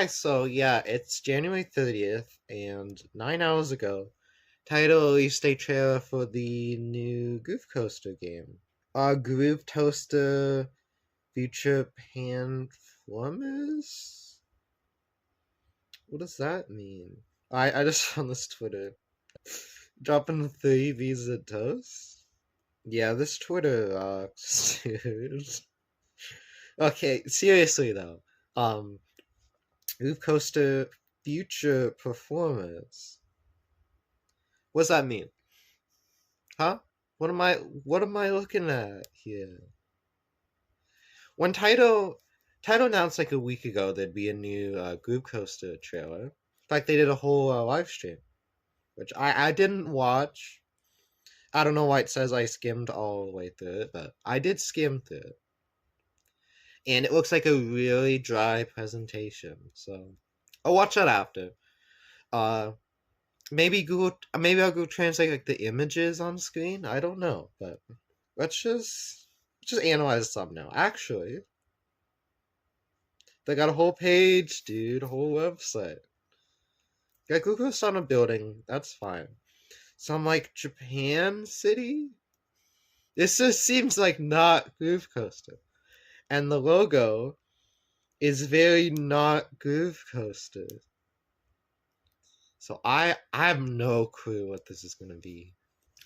Hi, so yeah, it's January 30th, and 9 hours ago, Taito released a trailer for the new Groove Coaster game. Groove Toaster Future Panformers? What does that mean? I just found this Twitter. Dropping 3 Visa Toast? Yeah, this Twitter rocks, dude. Okay, seriously though. Um, Groove Coaster Future Performers. What does that mean? Huh? What am I looking at here? When Taito announced like a week ago there'd be a new Groove Coaster trailer. In fact, they did a whole live stream, which I didn't watch. I don't know why it says I skimmed all the way through it, but I did skim through it, and it looks like a really dry presentation. So I'll watch that after. Uh, maybe I'll go translate like the images on screen. I don't know, but let's just analyze some now. Actually, they got a whole page, dude, a whole website. Got Google on a building, that's fine. Some like Japan city? This just seems like not Groove Coaster. And the logo is very not Groove Coaster. So I have no clue what this is gonna be.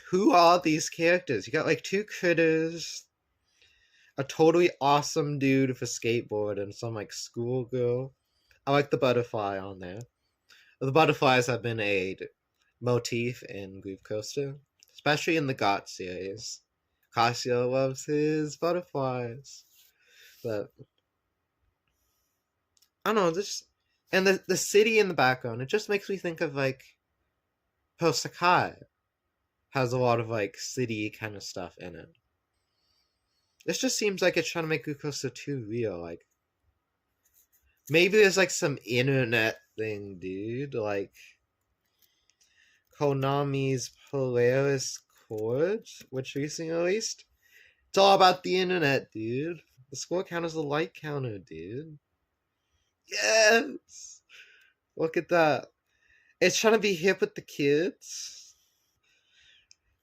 Who are these characters? You got like two critters, a totally awesome dude with a skateboard, and some like schoolgirl. I like the butterfly on there. The butterflies have been a motif in Groove Coaster, especially in the GOT series. Casio loves his butterflies, but I don't know, this and the city in the background. It just makes me think of like Posakai has a lot of like city kind of stuff in it. This just seems like it's trying to make Groove Coaster too real. Like maybe there's like some internet thing, dude. Like Konami's Polaris Chord, which recently released. It's all about the internet, dude. The score count is the light counter, dude. Yes! Look at that. It's trying to be hip with the kids.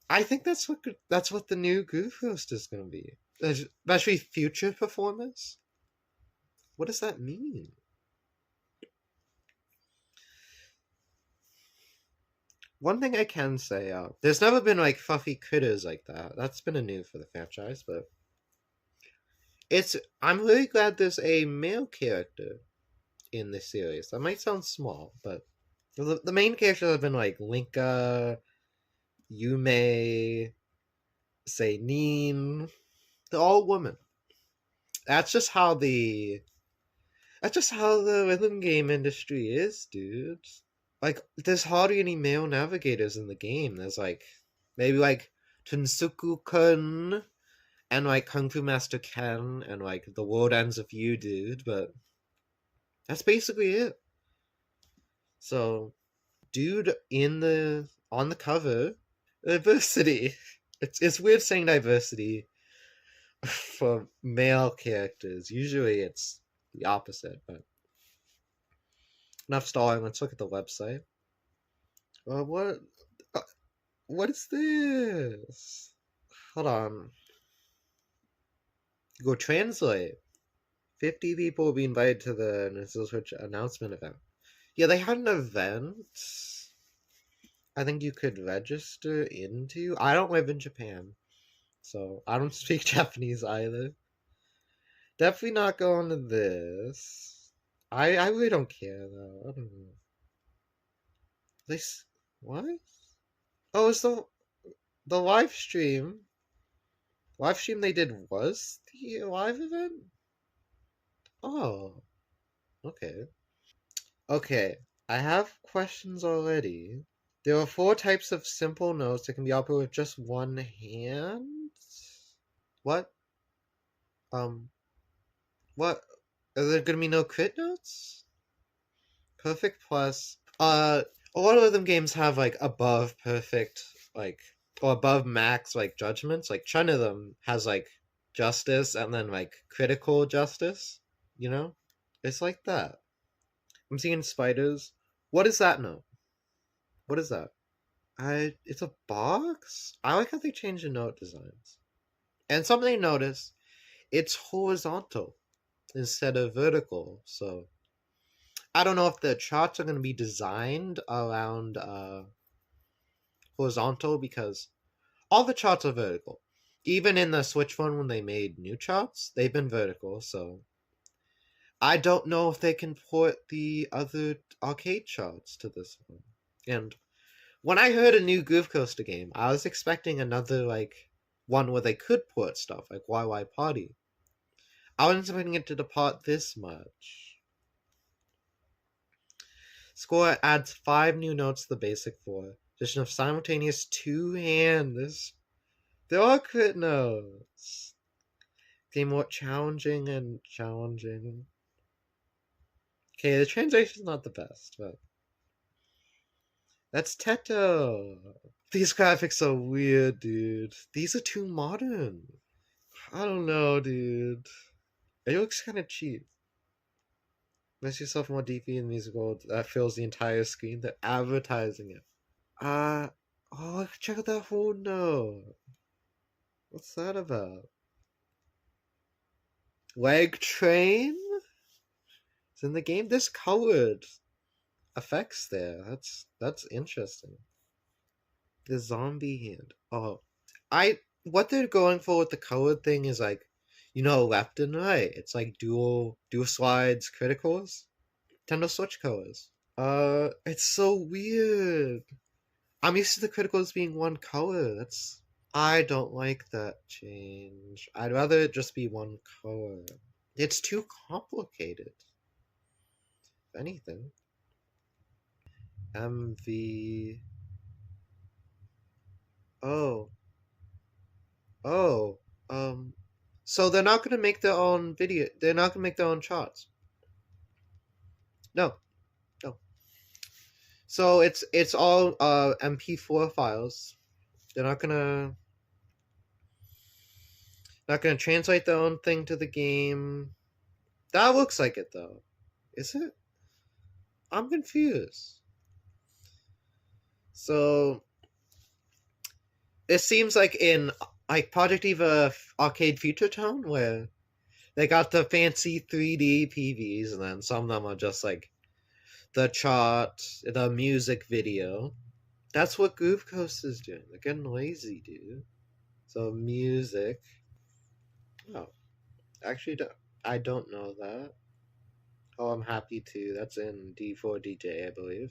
I think that's what the new Groove Host is going to be. Especially future performance. What does that mean? One thing I can say, there's never been like fluffy critters like that. That's been a new for the franchise, but it's. I'm really glad there's a male character in this series. That might sound small, but the main characters have been like Linka, Yume, Seinin. They're all women. That's just how the that's just how the rhythm game industry is, dude. Like, there's hardly any male navigators in the game. There's like maybe like Tunsuku Kun and like Kung Fu Master Ken and like The World Ends with You, dude. But that's basically it. So, dude, in the on the cover, diversity. It's weird saying diversity for male characters. Usually it's the opposite, but enough stalling. Let's look at the website. What? Uh, what is this? Hold on. Go translate. 50 people will be invited to the Nintendo Switch announcement event. Yeah, they had an event. I think you could register into. I don't live in Japan, so I don't speak Japanese either. Definitely not going to this. I really don't care though. I don't know. This what? Oh, it's the live stream. Live stream they did was the live event. Oh, okay. Okay, I have questions already. There are 4 types of simple notes that can be operated with just one hand. What? Um, what? Are there gonna be no crit notes? Perfect plus. A lot of them games have like above perfect, like or above max like judgments. Like Chun of them has like justice and then like critical justice. You know, it's like that. I'm seeing spiders. What is that note? What is that? It's a box? I like how they changed the note designs. And something I noticed, it's horizontal instead of vertical. So I don't know if the charts are going to be designed around horizontal, because all the charts are vertical. Even in the Switch one, when they made new charts, they've been vertical. So I don't know if they can port the other arcade charts to this one. And when I heard a new Groove Coaster game, I was expecting another, like, one where they could port stuff, like YY Party. I wasn't expecting it to depart this much. Score adds 5 new notes to the basic 4. Addition of simultaneous 2 hands. They're all crit notes. Game more challenging and challenging. Okay, the translation's not the best, but that's Teto. These graphics are weird, dude. These are too modern. I don't know, dude. It looks kind of cheap. Makes yourself more deeply in musical that fills the entire screen. They're advertising it. Oh, check out that whole note. What's that about? Leg train? It's in the game. There's colored effects there. That's interesting. The zombie hand. Oh, what they're going for with the colored thing is, like, left and right. It's like dual slides criticals. Nintendo Switch colors. It's so weird. I'm used to the criticals being one color. I don't like that change. I'd rather it just be one color. It's too complicated. If anything. MV. Oh. Oh. So they're not gonna make their own video. They're not gonna make their own charts. No. No. So it's all MP4 files. They're not gonna translate their own thing to the game. That looks like it, though. Is it? I'm confused. So it seems like in, like, Project Eva Arcade Future Tone, where they got the fancy 3D PVs, and then some of them are just like the chart, the music video. That's what Groove Coast is doing. They're getting lazy, dude. So music. Oh, actually, I don't know that. Oh, I'm happy to. That's in D4DJ, I believe.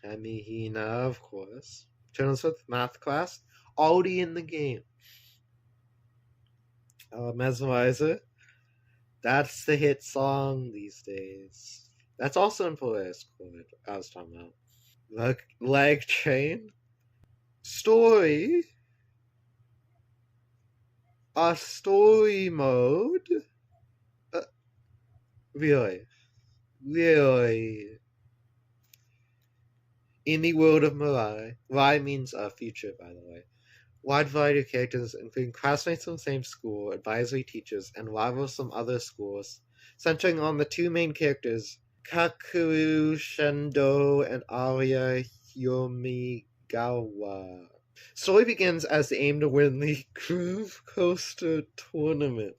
Amihina, of course. Children's with math class. Already in the game. Mesmerizer. That's the hit song these days. That's also in Polaris Chord, I was talking about. Leg Chain. Story. A story mode. Uh, really? Really? In the world of Mirai. Mirai means future, by the way. Wide variety of characters, including classmates from the same school, advisory teachers, and rivals from other schools, centering on the 2 main characters, Kakeru Shendo and Arya Yomigawa. Story begins as they aim to win the Groove Coaster Tournament.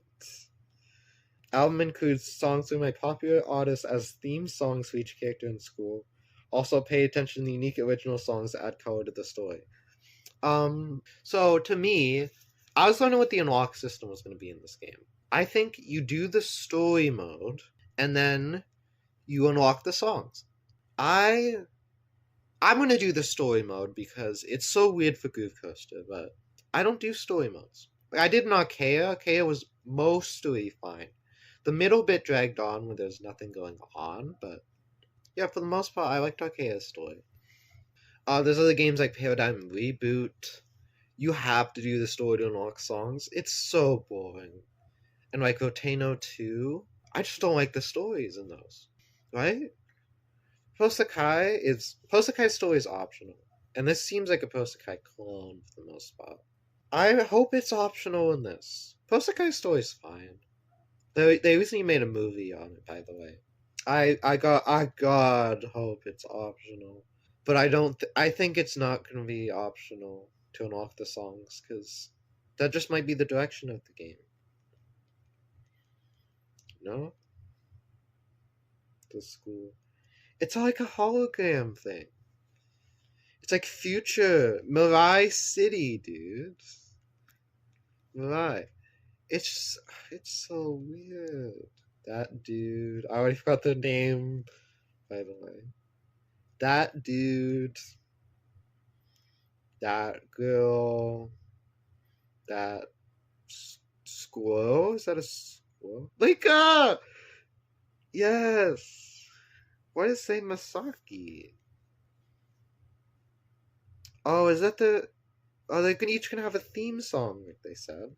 Album includes songs by popular artists as theme songs for each character in school. Also pay attention to the unique original songs that add color to the story. So to me, I was wondering what the unlock system was going to be in this game. I think you do the story mode, and then you unlock the songs. I'm going to do the story mode because it's so weird for Groove Coaster, but I don't do story modes. Like, I did in Archaea. Archaea was mostly fine. The middle bit dragged on when there's nothing going on, but yeah, for the most part, I liked Archaea's story. There's other games like Paradigm Reboot. You have to do the story to unlock songs. It's so boring. And like Roteno 2, I just don't like the stories in those. Right? Posekai story is optional. And this seems like a Posekai clone for the most part. I hope it's optional in this. Posekai story is fine. They recently made a movie on it, by the way. I God hope it's optional, but I don't. I think it's not going to be optional to unlock the songs because that just might be the direction of the game. No, the school. It's like a hologram thing. It's like future Mirai City, dude. Mirai. It's it's so weird. That dude. I already forgot the name, by the way. That dude. That girl. That squirrel. Is that a squirrel? Lika. Yes. Why does it say Masaki? Oh, is that the? Oh, they're each gonna have a theme song, like they said.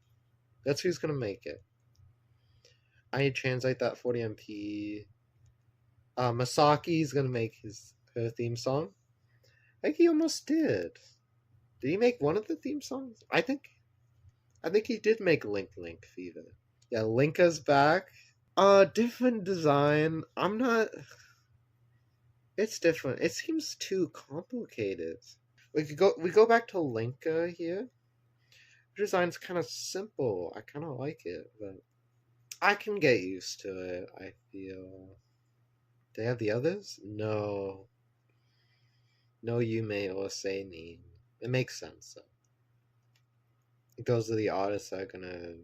That's who's gonna make it. I need to translate that 40MP. Masaki's gonna make her theme song. I think he almost did. Did he make one of the theme songs? I think he did make Link Fever. Yeah, Linka's back. Different design. I'm not. It's different. It seems too complicated. We go back to Linka here. Her design's kind of simple. I kind of like it, but I can get used to it. I feel. They have the others? No. No Yume or Seinin. It makes sense, though. Those are the artists that are gonna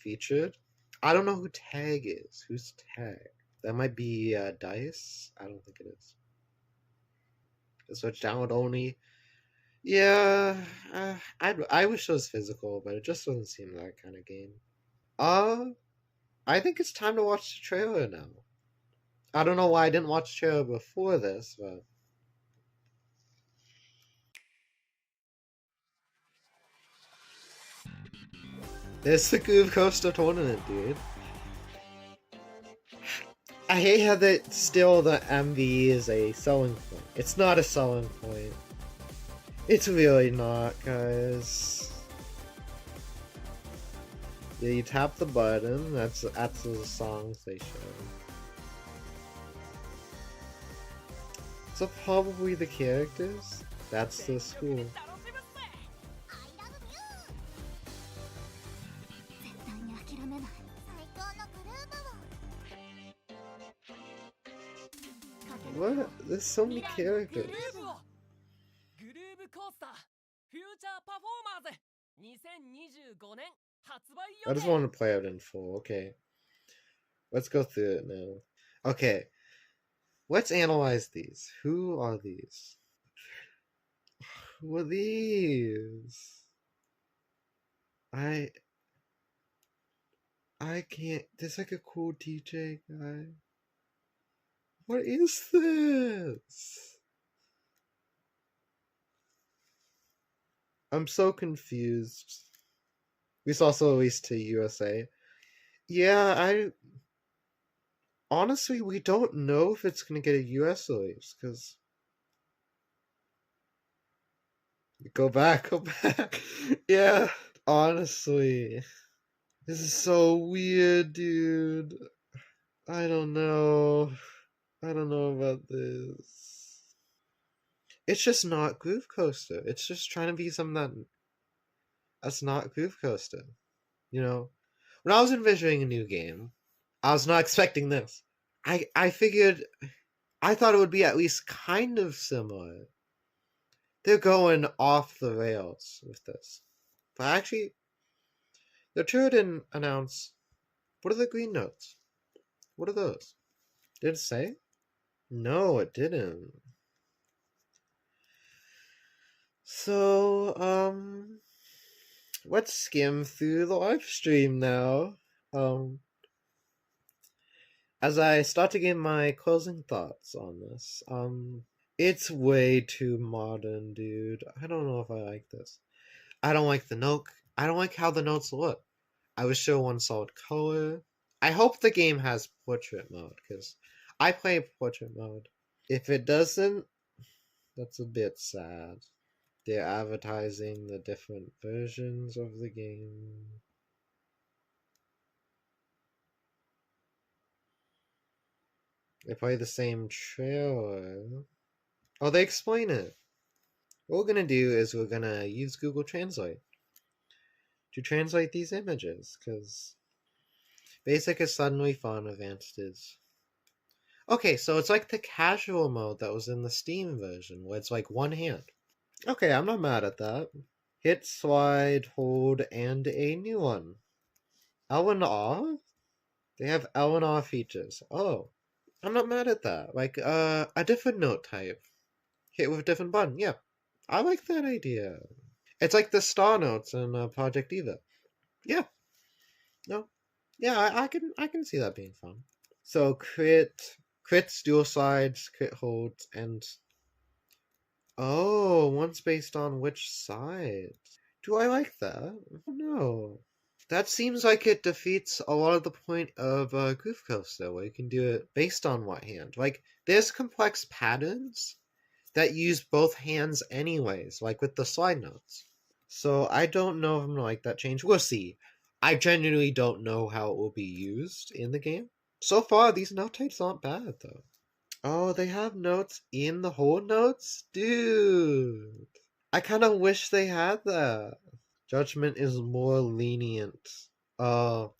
feature it. I don't know who Tag is. Who's Tag? That might be Dice? I don't think it is. Switch download only. Yeah, I wish it was physical, but it just doesn't seem that kind of game. I think it's time to watch the trailer now. I don't know why I didn't watch the trailer before this, but it's the Groove Coaster tournament, dude. I hate how that still the MV is a selling point. It's not a selling point. It's really not, guys. Yeah, you tap the button. That's the songs they show. So probably the characters. That's the school. What? There's so many characters. I just want to play it in full. Okay. Let's go through it now. Okay. Let's analyze these. Who are these? Who are these? I can't. There's like a cool DJ guy. What is this? I'm so confused. This also released to USA. Yeah, honestly, we don't know if it's gonna get a US release, because go back. Yeah, honestly. This is so weird, dude. I don't know. I don't know about this. It's just not Groove Coaster. It's just trying to be something that's not Groove Coaster. You know? When I was envisioning a new game, I was not expecting this. I figured I thought it would be at least kind of similar. They're going off the rails with this. But actually, the trailer didn't announce. What are the green notes? What are those? Did it say? No, it didn't. So, let's skim through the live stream now. As I start to give my closing thoughts on this. It's way too modern, dude. I don't know if I like this. I don't like the note. I don't like how the notes look. I wish there one solid color. I hope the game has portrait mode, because I play portrait mode. If it doesn't, that's a bit sad. They're advertising the different versions of the game. They play the same trailer. Oh, they explain it. What we're gonna do is we're gonna use Google Translate to translate these images, because basic is suddenly fun, advanced is. Okay, so it's like the casual mode that was in the Steam version, where it's like one hand. Okay, I'm not mad at that. Hit, slide, hold, and a new one. L and R? They have L and R features. Oh, I'm not mad at that. Like, a different note type. Hit with a different button. Yeah, I like that idea. It's like the star notes in Project Eva. Yeah, no, yeah, I can see that being fun. So crits, dual sides, crit holds, and oh, one's based on which side. Do I like that? No. That seems like it defeats a lot of the point of Groove Coaster, where you can do it based on what hand. Like, there's complex patterns that use both hands anyways, like with the slide notes. So I don't know if I'm gonna like that change. We'll see. I genuinely don't know how it will be used in the game. So far, these note types aren't bad, though. Oh, they have notes in the whole notes? Dude. I kind of wish they had that. Judgment is more lenient. Oh.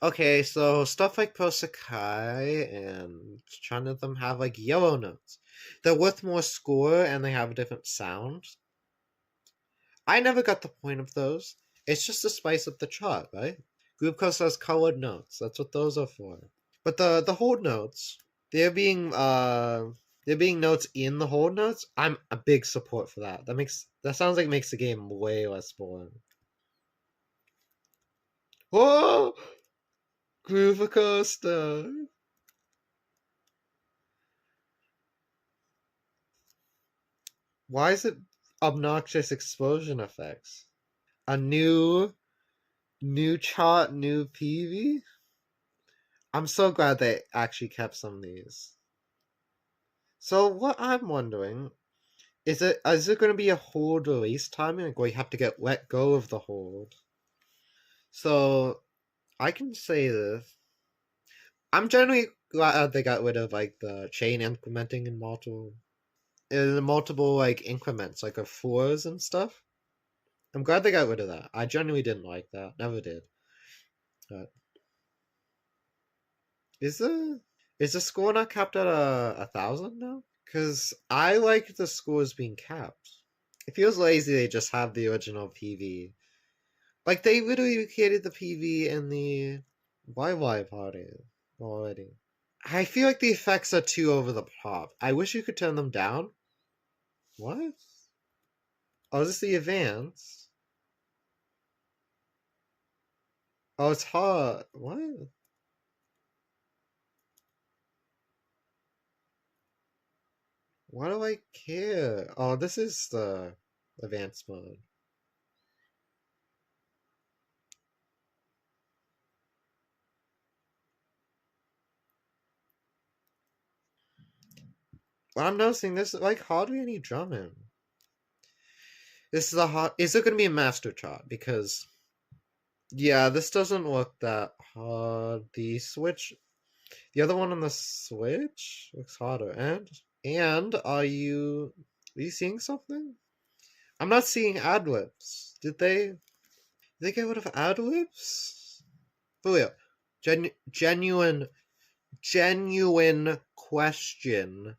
Okay, so stuff like Posakai and China of them have like yellow notes. They're worth more score and they have a different sound. I never got the point of those. It's just to spice up the chart, right? Glucose has colored notes. That's what those are for. But the hold notes, they're being notes in the hold notes. I'm a big support for that. That sounds like it makes the game way less boring. Whoa! Groove Coaster. Why is it obnoxious explosion effects? A new chart, new PV? I'm so glad they actually kept some of these. So what I'm wondering is it going to be a hold release timing, like where you have to let go of the hold? So I can say this: I'm generally glad they got rid of like the chain implementing in multiple like increments, like of fours and stuff. I'm glad they got rid of that. I genuinely didn't like that, never did. But is the score not capped at 1,000 now? Because I like the scores being capped. It feels lazy they just have the original PV. Like, they literally created the PV in the YY party already. I feel like the effects are too over the top. I wish you could turn them down. What? Oh, is this the advance? Oh, it's hard. What? Why do I care? Oh, this is the advanced mode. Well, I'm noticing this like hardly any drumming. This is a hot. Is it going to be a master chart? Because yeah, this doesn't look that hard. The other one on the Switch looks harder. And are you seeing something? I'm not seeing ad-libs. Did they get rid of ad-libs? For real. Genuine question.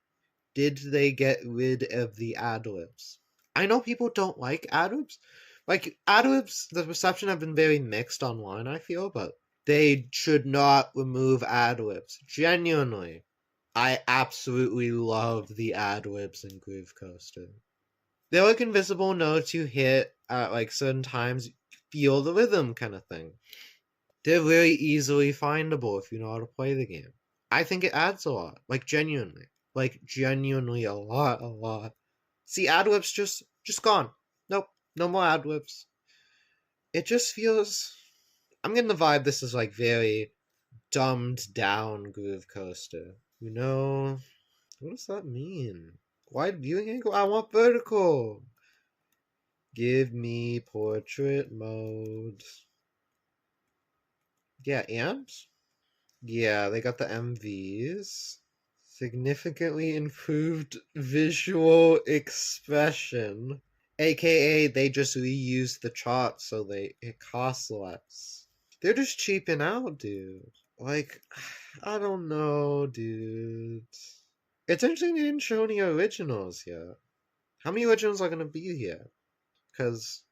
Did they get rid of the ad-libs? I know people don't like ad-libs. Like, ad-libs, the reception have been very mixed online, I feel, but they should not remove ad-libs. Genuinely. I absolutely love the ad-libs in Groove Coaster. They're like invisible notes you hit at like certain times, feel the rhythm kind of thing. They're very easily findable if you know how to play the game. I think it adds a lot, like genuinely. Like genuinely a lot, a lot. See, ad-libs just gone. Nope, no more ad-libs. It just feels I'm getting the vibe this is like very dumbed down Groove Coaster. You know, what does that mean? Wide viewing angle? I want vertical. Give me portrait mode. Yeah, and? Yeah, they got the MVs. Significantly improved visual expression. AKA, they just reused the chart so it costs less. They're just cheaping out, dude. Like, I don't know, dude. It's interesting they didn't show any originals yet. How many originals are gonna be here? Because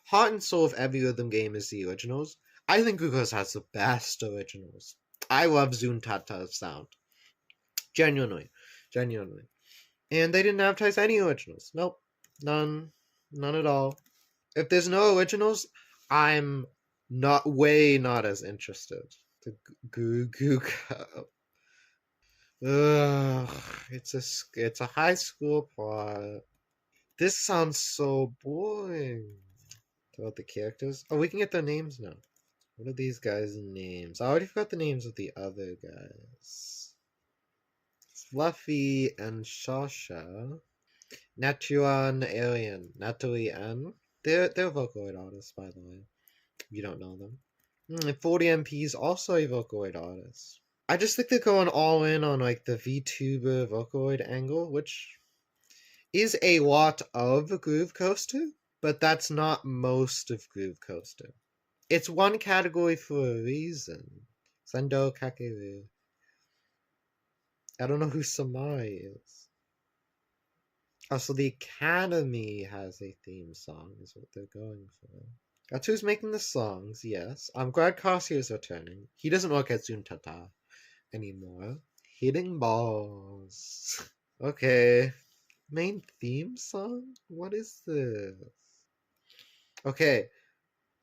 heart and soul of every rhythm game is the originals. I think Glucose has the best originals. I love Zuntata's sound. Genuinely. Genuinely. And they didn't advertise any originals. Nope. None. None at all. If there's no originals, I'm not as interested. The Goo Goo Go. Ugh, it's a high school plot. This sounds so boring. About the characters? Oh, we can get their names now. What are these guys' names? I already forgot the names of the other guys. Fluffy and Shasha. Natuan Alien. Natalie N. They're Vocaloid artists, by the way. You don't know them. 40MP is also a Vocaloid artist. I just think they're going all in on like the VTuber Vocaloid angle, which is a lot of Groove Coaster, but that's not most of Groove Coaster. It's one category for a reason. Sendo Kakeru. I don't know who Samai is. Also, the Academy has a theme song, is what they're going for. That's who's making the songs, yes. I'm glad Kasi is returning. He doesn't work at Zuntata anymore. Hitting balls. Okay. Main theme song? What is this? Okay.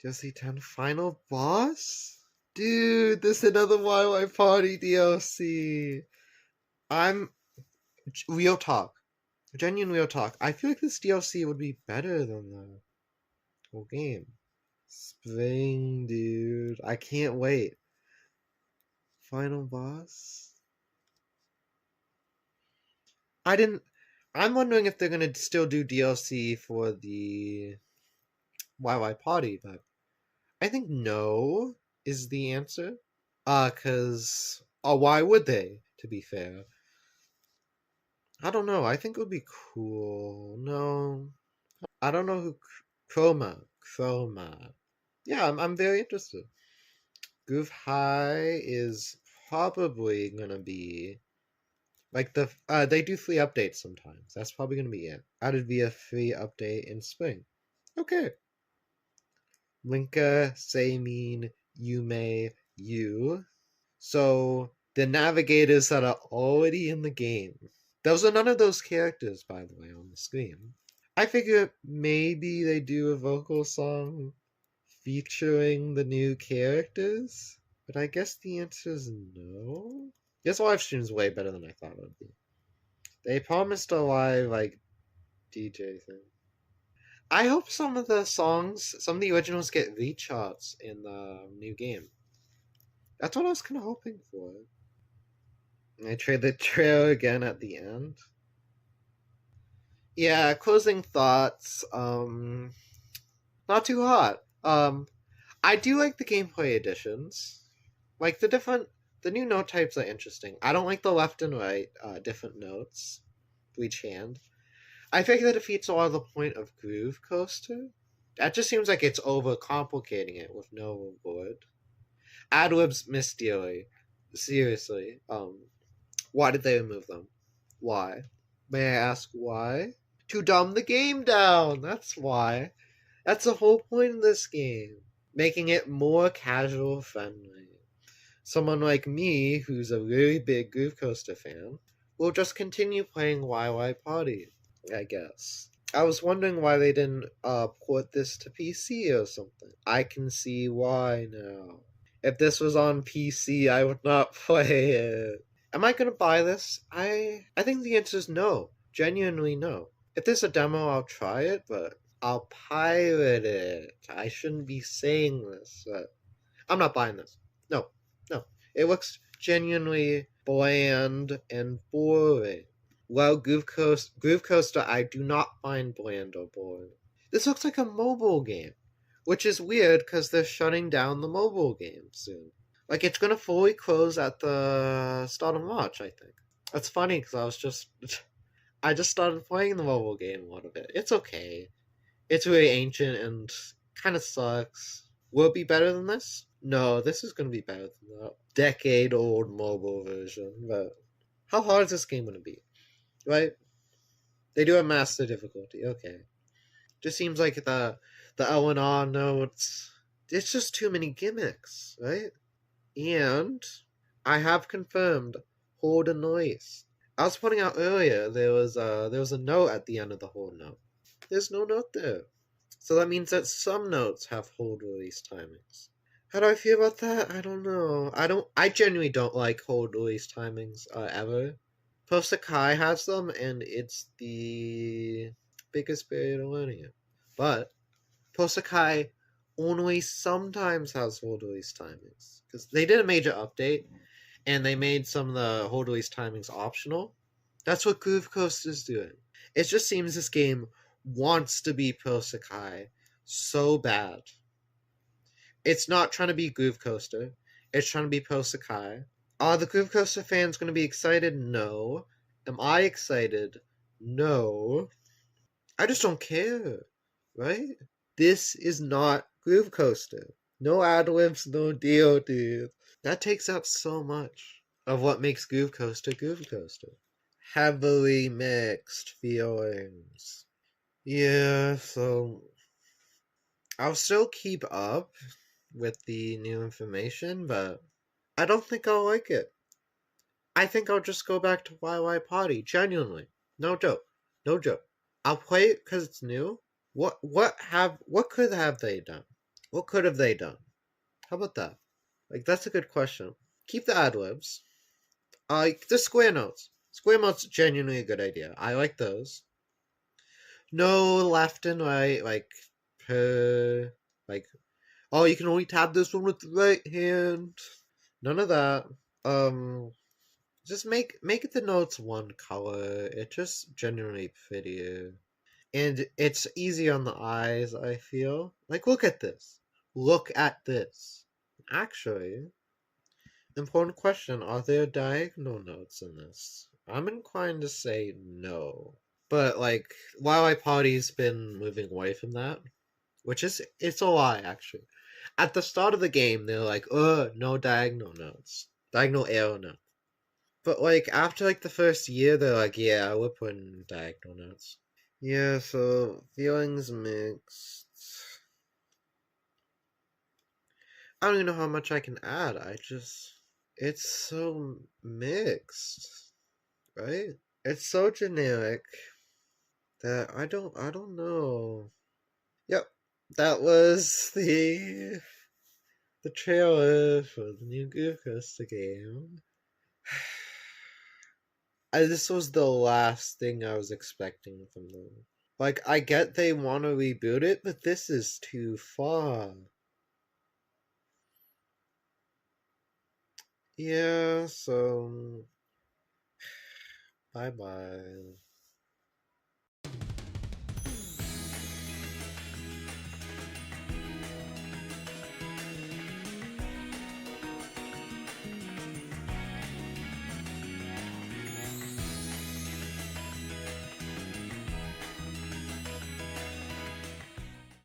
DLC 10 final boss? Dude, this is another YY Party DLC. I'm real talk. Genuine real talk. I feel like this DLC would be better than the whole game. Spring, dude. I can't wait. Final boss? I'm wondering if they're gonna still do DLC for the YY Party, but I think no is the answer. Cause why would they, to be fair? I don't know. I think it would be cool. No. I don't know who Chroma. Yeah, I'm very interested. Groove High is probably gonna be like they do free updates sometimes. That's probably gonna be it. Added via free update in spring. Okay. Linka, Seimin, Yume, Yu. So the navigators that are already in the game. Those are none of those characters, by the way, on the screen. I figure maybe they do a vocal song featuring the new characters, but I guess the answer is no. This live stream is way better than I thought it would be. They promised a live DJ thing. I hope some of the originals get recharts in the new game. That's what I was kind of hoping for. And I trade the trail again at the end. Yeah, closing thoughts. Not too hot. I do like the gameplay additions. Like the new note types are interesting. I don't like the left and right different notes for each hand. I think that defeats a lot of the point of Groove Coaster. That just seems like it's overcomplicating it with no reward. Adlibs miss dearly. Seriously. Why did they remove them? Why? May I ask why? To dumb the game down. That's why. That's the whole point of this game. Making it more casual friendly. Someone like me, who's a really big Groove Coaster fan, will just continue playing YY Party, I guess. I was wondering why they didn't port this to PC or something. I can see why now. If this was on PC, I would not play it. Am I gonna buy this? I think the answer is no. Genuinely no. If there's a demo, I'll try it, but I'll pirate it. I shouldn't be saying this, but I'm not buying this. No. It looks genuinely bland and boring. Well, Groove Coaster, I do not find bland or boring. This looks like a mobile game, which is weird because they're shutting down the mobile game soon. Like, it's gonna fully close at the start of March, I think. It's funny because I just started playing the mobile game a little bit. It's okay. It's really ancient and kind of sucks. Will it be better than this? No, this is gonna be better than that decade-old mobile version. But how hard is this game gonna be? Right? They do a master difficulty. Okay. Just seems like the L and R notes. It's just too many gimmicks, right? And I have confirmed hold a noise. I was pointing out earlier there was a note at the end of the hold note. There's no note there. So that means that some notes have hold release timings. How do I feel about that? I don't know. I genuinely don't like hold release timings ever. Posakai has them and it's the biggest barrier to learning it. But Posakai only sometimes has hold release timings. Because they did a major update and they made some of the hold release timings optional. That's what Groove Coast is doing. It just seems this game wants to be Pro Sakai so bad. It's not trying to be Groove Coaster. It's trying to be Pro Sakai. Are the Groove Coaster fans going to be excited? No. Am I excited? No. I just don't care, right? This is not Groove Coaster. No ad-libs, no deal, dude. That takes up so much of what makes Groove Coaster Groove Coaster. Heavily mixed feelings. Yeah, so I'll still keep up with the new information, but I don't think I'll like it. I think I'll just go back to YY Party, genuinely. No joke. No joke. I'll play it because it's new. What could have they done? What could have they done? How about that? Like, that's a good question. Keep the ad libs. The square notes. Square notes genuinely a good idea. I like those. No left and right, per like oh you can only tap this one with the right hand. None of that. Um just make the notes one color. It's just genuinely prettier. And it's easy on the eyes, I feel. Like, look at this. Look at this. Actually, important question, are there diagonal notes in this? I'm inclined to say no. But like Wildlife Party's been moving away from that, which is it's a lie actually. At the start of the game, they're like, no diagonal notes, diagonal arrow notes. But like after like the first year, they're like, yeah, we're putting diagonal notes. Yeah, so feelings mixed. I don't even know how much I can add. It's so mixed, right? It's so generic that I don't know. Yep, that was the trailer for the new Goofus game. This was the last thing I was expecting from them. Like, I get they want to reboot it, but this is too far. Yeah, so bye bye.